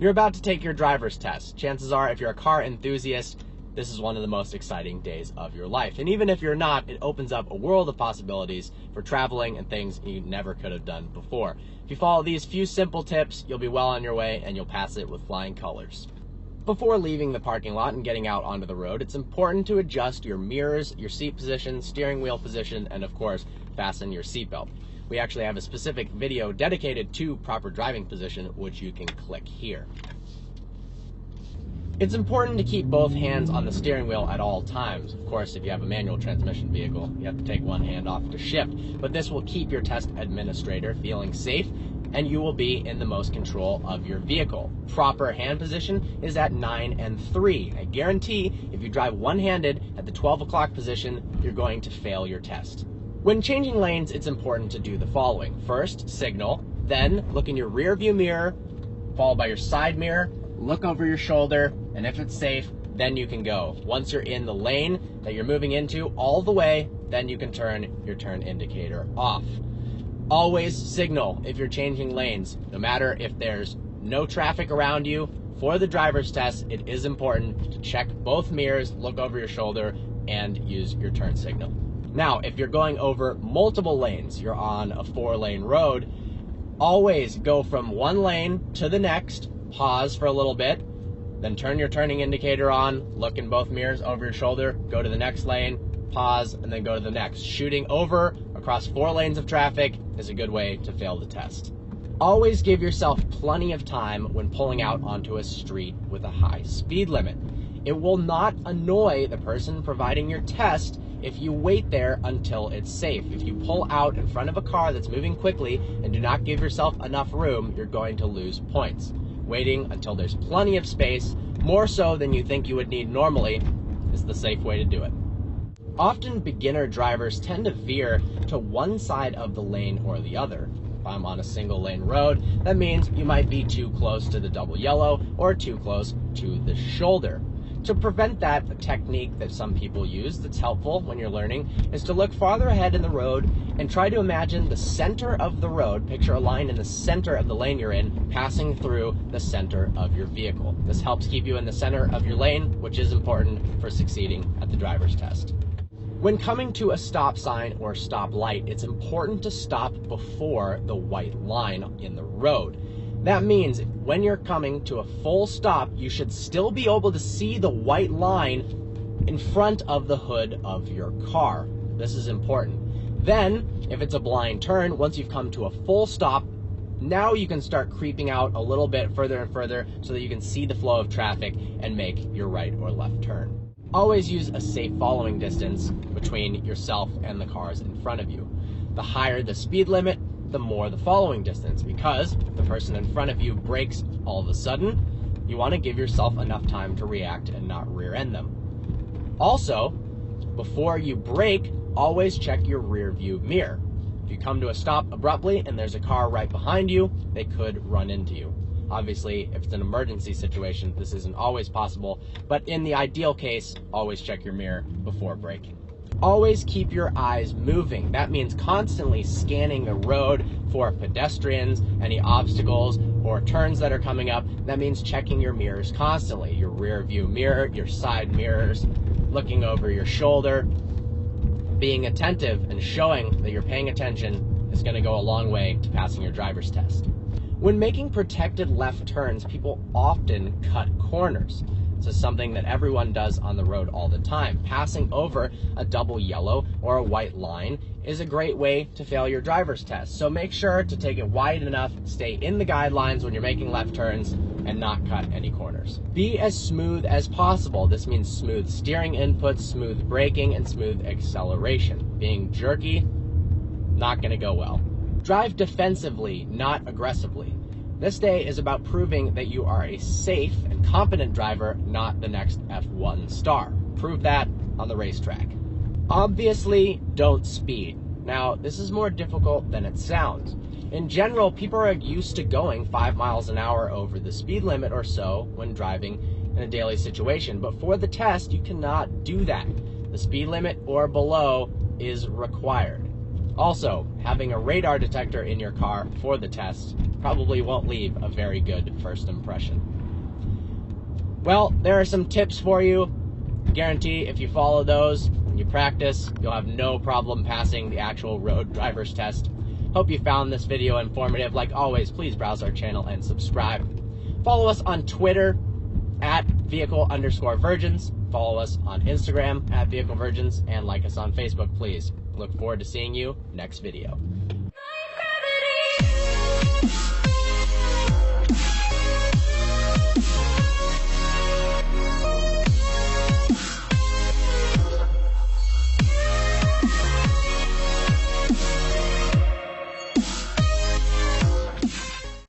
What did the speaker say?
You're about to take your driver's test. Chances are, if you're a car enthusiast, this is one of the most exciting days of your life. And even if you're not, it opens up a world of possibilities for traveling and things you never could have done before. If you follow these few simple tips, you'll be well on your way and you'll pass it with flying colors. Before leaving the parking lot and getting out onto the road, it's important to adjust your mirrors, your seat position, steering wheel position, and of course, fasten your seatbelt. We actually have a specific video dedicated to proper driving position, which you can click here. It's important to keep both hands on the steering wheel at all times. Of course, if you have a manual transmission vehicle, you have to take one hand off to shift, but this will keep your test administrator feeling safe and you will be in the most control of your vehicle. Proper hand position is at 9 and 3. I guarantee if you drive one-handed at the 12 o'clock position, you're going to fail your test. When changing lanes, it's important to do the following. First, signal, then look in your rear view mirror, followed by your side mirror, look over your shoulder, and if it's safe, then you can go. Once you're in the lane that you're moving into all the way, then you can turn your turn indicator off. Always signal if you're changing lanes, no matter if there's no traffic around you. For the driver's test, it is important to check both mirrors, look over your shoulder, and use your turn signal. Now, if you're going over multiple lanes, you're on a 4-lane road, always go from one lane to the next, pause for a little bit, then turn your turning indicator on, look in both mirrors over your shoulder, go to the next lane, pause, and then go to the next. Shooting over across 4 lanes of traffic is a good way to fail the test. Always give yourself plenty of time when pulling out onto a street with a high speed limit. It will not annoy the person providing your test if you wait there until it's safe. If you pull out in front of a car that's moving quickly and do not give yourself enough room, you're going to lose points. Waiting until there's plenty of space, more so than you think you would need normally, is the safe way to do it. Often beginner drivers tend to veer to one side of the lane or the other. If I'm on a single lane road, that means you might be too close to the double yellow or too close to the shoulder. To prevent that, a technique that some people use that's helpful when you're learning is to look farther ahead in the road and try to imagine the center of the road, picture a line in the center of the lane you're in, passing through the center of your vehicle. This helps keep you in the center of your lane, which is important for succeeding at the driver's test. When coming to a stop sign or stop light, it's important to stop before the white line in the road. That means when you're coming to a full stop, you should still be able to see the white line in front of the hood of your car. This is important. Then, if it's a blind turn, once you've come to a full stop, now you can start creeping out a little bit further and further so that you can see the flow of traffic and make your right or left turn. Always use a safe following distance between yourself and the cars in front of you. The higher the speed limit, the more the following distance, because if the person in front of you brakes all of a sudden, you want to give yourself enough time to react and not rear end them. Also, before you brake, always check your rear view mirror. If you come to a stop abruptly and there's a car right behind you, they could run into you. Obviously, if it's an emergency situation, this isn't always possible, but in the ideal case, always check your mirror before braking. Always keep your eyes moving. That means constantly scanning the road for pedestrians, any obstacles, or turns that are coming up. That means checking your mirrors constantly, your rear view mirror, your side mirrors, looking over your shoulder. Being attentive and showing that you're paying attention is going to go a long way to passing your driver's test. When making protected left turns, people often cut corners. This is something that everyone does on the road all the time. Passing over a double yellow or a white line is a great way to fail your driver's test. So make sure to take it wide enough, stay in the guidelines when you're making left turns, and not cut any corners. Be as smooth as possible. This means smooth steering inputs, smooth braking, and smooth acceleration. Being jerky, not going to go well. Drive defensively, not aggressively. This day is about proving that you are a safe and competent driver, not the next F1 star. Prove that on the racetrack. Obviously, don't speed. Now, this is more difficult than it sounds. In general, people are used to going 5 miles an hour over the speed limit or so when driving in a daily situation, but for the test, you cannot do that. The speed limit or below is required. Also, having a radar detector in your car for the test probably won't leave a very good first impression. Well, there are some tips for you. Guarantee if you follow those and you practice, you'll have no problem passing the actual road driver's test. Hope you found this video informative. Like always, please browse our channel and subscribe. Follow us on Twitter at vehicle_virgins. Follow us on Instagram at vehicle virgins, and like us on Facebook, please. Look forward to seeing you next video.